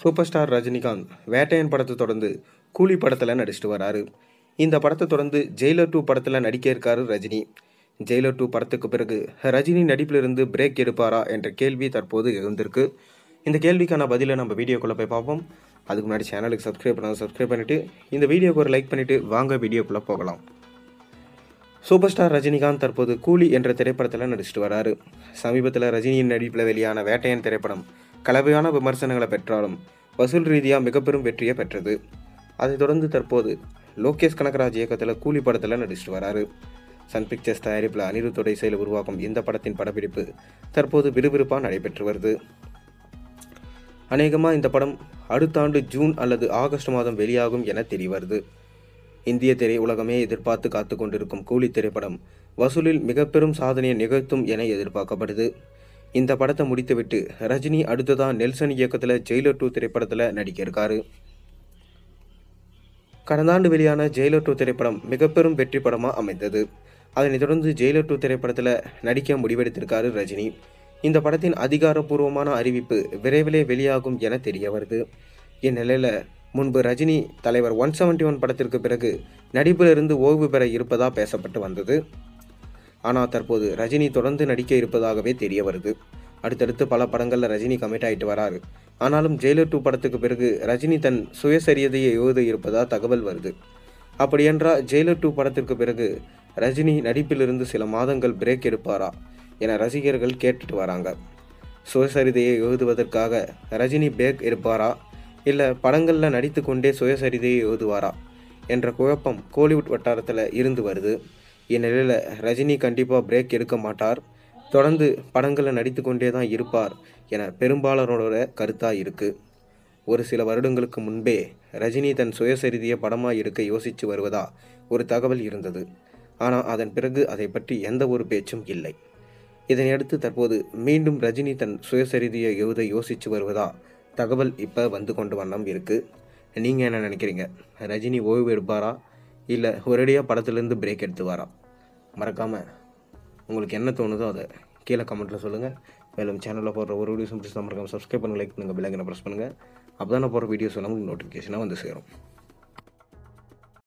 Super star Rajinikanth Vettaiyan படத்தை தொடர்ந்து கூலி படத்தில் நடிச்சிட்டு வராரு. இந்த படத்தை தொடர்ந்து ஜெயிலர் 2 படத்தில் நடிக்க இருக்காரு ரஜினி. ஜெயிலர் 2 படத்துக்கு பிறகு ரஜினி நடிப்பிலிருந்து பிரேக் எடுப்பாரா என்ற கேள்வி தற்போது எழுந்திருக்கு. இந்த கேள்விக்கான பதிலை நம்ம வீடியோக்குள்ளே போய் பார்ப்போம். அதுக்கு முன்னாடி சேனலுக்கு சப்ஸ்கிரைப் பண்ணிவிட்டு இந்த வீடியோக்கு ஒரு லைக் பண்ணிவிட்டு வாங்க வீடியோக்குள்ளே போகலாம். சூப்பர் ஸ்டார் ரஜினிகாந்த் தற்போது கூலி என்ற திரைப்படத்தில் நடிச்சிட்டு வராரு. சமீபத்தில் ரஜினியின் நடிப்பில் வெளியான வேட்டையன் திரைப்படம் கலவையான விமர்சனங்களை பெற்றாலும் வசூல் ரீதியாக மிகப்பெரும் வெற்றியை பெற்றது. அதைத் தொடர்ந்து தற்போது லோகேஷ் கனகராஜ் இயக்கத்தில் கூலி படத்தில் நடிச்சிட்டு வராரு. சன் பிக்சர்ஸ் தயாரிப்பில் அனிருத்தோட இசையில் உருவாக்கும் இந்த படத்தின் படப்பிடிப்பு தற்போது விறுவிறுப்பாக நடைபெற்று வருது. அநேகமாக இந்த படம் அடுத்த ஆண்டு ஜூன் அல்லது ஆகஸ்ட் மாதம் வெளியாகும் என தெரிய வருது. இந்திய திரை உலகமே எதிர்பார்த்து காத்து கொண்டிருக்கும் கூலி திரைப்படம் வசூலில் மிக பெரும் சாதனையை நிகழ்த்தும் என எதிர்பார்க்கப்படுது. இந்த படத்தை முடித்துவிட்டு ரஜினி அடுத்ததான் நெல்சன் இயக்கத்தில் ஜெயிலர் 2 திரைப்படத்தில் நடிக்க இருக்காரு. கடந்த ஆண்டு வெளியான ஜெயிலர் 2 திரைப்படம் மிக பெரும் வெற்றி படமாக அமைந்தது. அதனைத் தொடர்ந்து ஜெயிலர் 2 திரைப்படத்தில் நடிக்க முடிவெடுத்திருக்காரு ரஜினி. இந்த படத்தின் அதிகாரப்பூர்வமான அறிவிப்பு விரைவிலே வெளியாகும் என தெரிய வருது. இந்நிலையில் முன்பு ரஜினி தலைவர் 171 படத்திற்கு பிறகு நடிப்பிலிருந்து ஓய்வு பெற இருப்பதாக பேசப்பட்டு வந்தது. ஆனால் தற்போது ரஜினி தொடர்ந்து நடிக்க இருப்பதாகவே தெரிய வருது. அடுத்தடுத்து பல படங்களில் ரஜினி கமிட் ஆகிட்டு வராரு. ஆனாலும் ஜெயிலர் 2 படத்துக்கு பிறகு ரஜினி தன் சுயசரியதையை எழுத இருப்பதாக தகவல் வருது. அப்படியென்றால் ஜெயிலர் 2 படத்திற்கு பிறகு ரஜினி நடிப்பிலிருந்து சில மாதங்கள் பிரேக் எடுப்பாரா என ரசிகர்கள் கேட்டுட்டு வராங்க. சுயசரிதையை எழுதுவதற்காக ரஜினி பிரேக் எடுப்பாரா இல்லை படங்களில் நடித்து கொண்டே சுயசரிதையை எழுதுவாரா என்ற குழப்பம் கோலிவுட் வட்டாரத்தில் இருந்து வருது. இந்நிலையில் ரஜினி கண்டிப்பாக பிரேக் எடுக்க மாட்டார், தொடர்ந்து படங்களில் நடித்து கொண்டே தான் இருப்பார் என பெரும்பாலானோட கருத்தாக இருக்குது. ஒரு சில வருடங்களுக்கு முன்பே ரஜினி தன் சுயசரிதையை படமாக எடுக்க யோசித்து வருவதா ஒரு தகவல் இருந்தது. ஆனால் அதன் பிறகு அதை பற்றி எந்த ஒரு பேச்சும் இல்லை. இதனையடுத்து தற்போது மீண்டும் ரஜினி தன் சுயசரிதையை எழுத யோசித்து வருவதா தகவல் இப்போ வந்து கொண்டு வண்ணம் இருக்குது. நீங்கள் என்ன நினைக்கிறீங்க? ரஜினி ஓய்வு எடுப்பாரா இல்லை ஒரேடியாக படத்துலேருந்து பிரேக் எடுத்துவாரா? மறக்காமல் உங்களுக்கு என்ன தோணுதோ அதை கீழே கமெண்ட்டில் சொல்லுங்கள். மேலும் சேனலில் போடுற ஒரு வீடியோஸும் பிடிச்சா மறக்காமல் சப்ஸ்கிரைப் பண்ணுங்கள், லைக் பண்ணுங்கள், பெல் ஐக்கனை ப்ரெஸ் பண்ணுங்கள். அப்போ தான் நான் போடுற வீடியோஸ் எல்லாம் உங்களுக்கு நோட்டிஃபிகேஷனாக வந்து சேரும்.